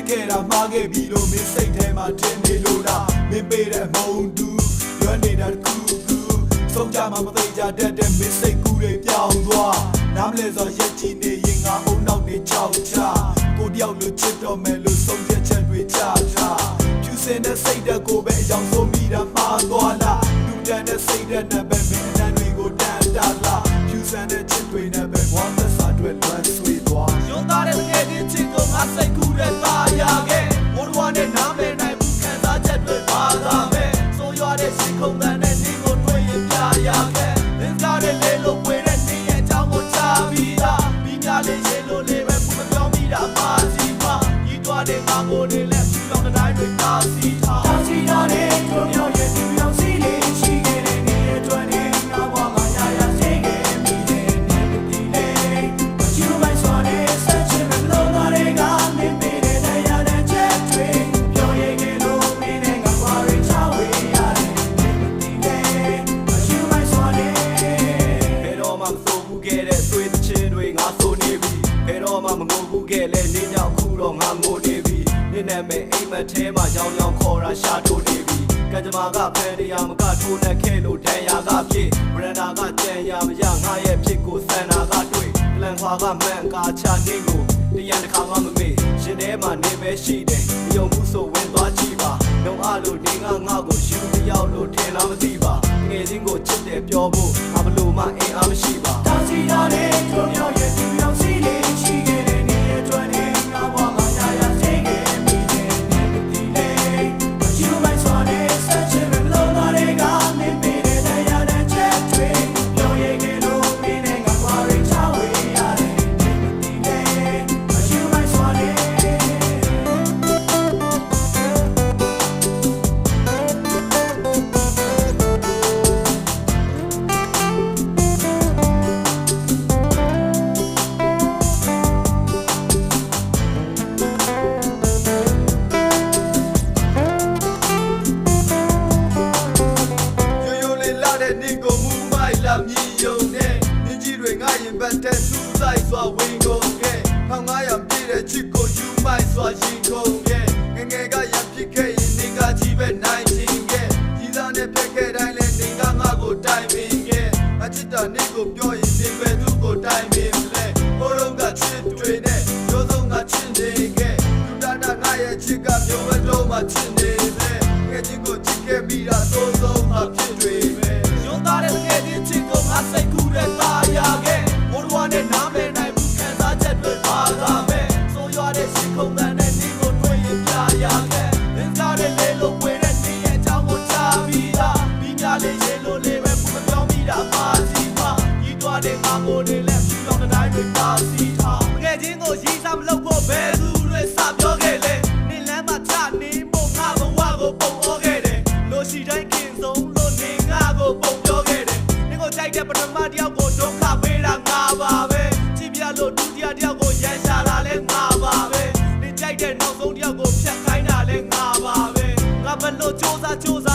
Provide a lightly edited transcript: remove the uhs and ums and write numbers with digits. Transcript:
ခဲ့တာမှားခဲ့ပြီလို့မင်းစိတ်ထဲမှာထင်နေလို့လားမင်းပေးတဲ့အမုန်းတူလွမ်းနေတာတခုခုဆုံးကြမှာမသိကြတတ်တဲ့မင်းစိတ်ကူးတွေပြောင်းသွားနားမလဲစောရက်ကြည့်နေရင်ငါအုံနောက်နေချောက်ချကိုတယောက်လိုချစ်တော့မယ်လို့ဆုံးဖြတ်ချက်တွေချထားဖြူစင်တဲ့စိတ်ဓာတ်ကိုပဲအယောင်ဆုံးမိတာမှားသွားလားလူတန်းတဲ့စိတ်ဓာတ်နဲ့ပဲမင်းအတန်းတွေကိုတန်းတာလားဖြူစင်တဲ့ချစ်တွေနဲ့ပဲဝမ်းသက်စာတွေလွမ်းဆွေးသွားရုံးသားတဲ့ငယ်ချင်းချစ်ကိုငါစိတ်ကူးတဲ့သားရခဲ့ဘိုးတော်နဲ့နားမလဲနိုင်ဘူးခံစားချက်တွေပါသာပဲဆိုရွာတဲ့စိတ်ခုန်တဲ့နေကိုတွေ့ရင်ပြရခဲ့သင်္ကားတဲ့လေလို့ဝေတဲ့နေရဲ့အကြောင်းကိုချပြီးသားပြီးကြလေရေလို့လေးပဲဘုမပြောမိတာပါစီမကြီးတွားတဲ့ငါကိုနေလဲဖြူလောင်တဲ့တိုင်းတွေတာစီထားတာစီထားတဲ့တို့မျိုးရဲ့ဖြူလောင်စီလေးရှိခဲ့တဲ့နေရဲ့တွင်နေငါဘဝမှာရရစေခဲ့မိတဲ့နေမသိလေမချူမိုင်းစွာနဲ့ဆက်ချင်မလို့ငါတွေကမင်းပေးတဲ့တရားနဲ့ချက်တွေပြောရခဲ့လို့မင်းနဲ့ငါဘဝတွေချဝေးရတယ်နေမသိလေမချူမိုင်းစွာနဲ့ဘယ်တော့မှမစိုးဘူးခဲ့တဲ့သွေးချင်းတွေငါစိုးနေပြီဘယ်တော့မှမငိုဘူးခဲ့လဲနေကြောင်ခုတော့ငါငိုနေပြီနေနဲ့မဲ့အိမ်မက်ထဲမှာရောင်းရောင်းခေါ်တာရှာထိုးနေပြီကံကြမ္မာကဖန်တရားမကထိုးနဲ့ခဲ့လို့တန်ရာကဖြစ်ဗရန်ဒါကကြံရမရငါရဲ့ဖြစ်ကိုစန္နာကတွေ့ကလန်ခွာကမှန်ကာချနေကိုတရံတစ်ခါမှမမေ့ရှင်ထဲမှာနေပဲရှိတယ်ယုံမှုဆိုဝင်သွားကြည့်ပါလုံအလို့နေငါကိုယူမရောက်လို့ထင်လားမသိပါငယ်ချင်းကိုချစ်တယ်ပြောဖို့ငါဘလို့မှအင်အားမရှိပါတာစီရတဲ့တို့မျိုးရဲ့သူရောက်စီလေးရှိခဲ့တဲ့နေရဲ့တွင်နေငါဘဝမှာရရစေခဲ့မိတဲ့နေမသိလေမချူမိုင်းစွာနဲ့ဆက်ချင်မလို့ငါတွေကမင်းပေးတဲ့တရားနဲ့ချက်တွေပြောရခဲ့လို့မင်းနဲ့ငါဘဝတွေချဝေးရတယ်နေမသိလေမချူမိုင်းစွာနဲ့နေကိုမူမိုက်လာမြည်ယုံနဲ့မြင်းကြီးတွေငါရင်ပတ်တဲ့စူးစိုက်စွာဝင်ကုန်ခဲ့1500ပြည့်တဲ့ချစ်ကိုယူမိုက်စွာရင်ကုန်ခဲ့ငငယ်ကရဖြစ်ခဲ့ရင်နေကကြီးပဲနိုင်ခြင်းခဲ့ကြီးစားနဲ့ဖက်ခဲ့တိုင်းလဲနေကငါကိုတိုင်ပင်ခဲ့အချစ်တော်နေကိုပြောရင်နေပဲသူကိုတိုင်ပင်လဲဘိုးတော်ကချစ်တွေနဲ့ရိုးစုံကချစ်နေခဲ့လူတာတာငါရဲ့ချစ်ကမျိုးဝဲတော့မှချစ်နေတယ်ငယ်ချင်းကိုချစ်ခဲ့ပြီးတာသုံးဆုံးမှဖြစ်တွေပဲသားတဲ့ငယ်ချင်းချစ်ကိုငါစိတ်ကူးတဲ့သားရခဲ့ဘိုးတော်နဲ့နားမလဲနိုင်ဘူးခံစားချက်တွေပါသာပဲဆိုရွာတဲ့စိတ်ခုန်တဲ့နေကိုတွေ့ရင်ပြရခဲ့သင်္ကားတဲ့လေလို့ဝေတဲ့နေရဲ့အကြောင်းကိုချပြီးသားပြီးကြလေရေလို့လေးပဲဘုမပြောမိတာပါစီမကြီးတွားတဲ့ငါကိုနေလဲဖြူလောင်တဲ့တိုင်းတွေတာစီထားငယ်ချင်းကိုရီးစားမလုပ်ဖို့ဘယ်သူတွေစပြောခဲ့လဲနေလမ်းမှာချနေဖို့ငါဘဝကိုပုံဩခဲ့တယ်လို့ရှိတိုင်းခင်ဆုံးလို့နေငါကိုပုံပြောခဲ့တယ်နေကိုကြိုက်တဲ့ပထမတယောက်ကိုဒုက္ခပေးတာငါပါပဲကြည့်ပြလို့ဒုတိယတယောက်ကိုရန်ရှာတာလဲငါပါပဲနေကြိုက်တဲ့နောက်ဆုံးတယောက်ကိုဖြတ်ခိုင်းတာလဲငါပါပဲငါဘလို့စူးစမ်း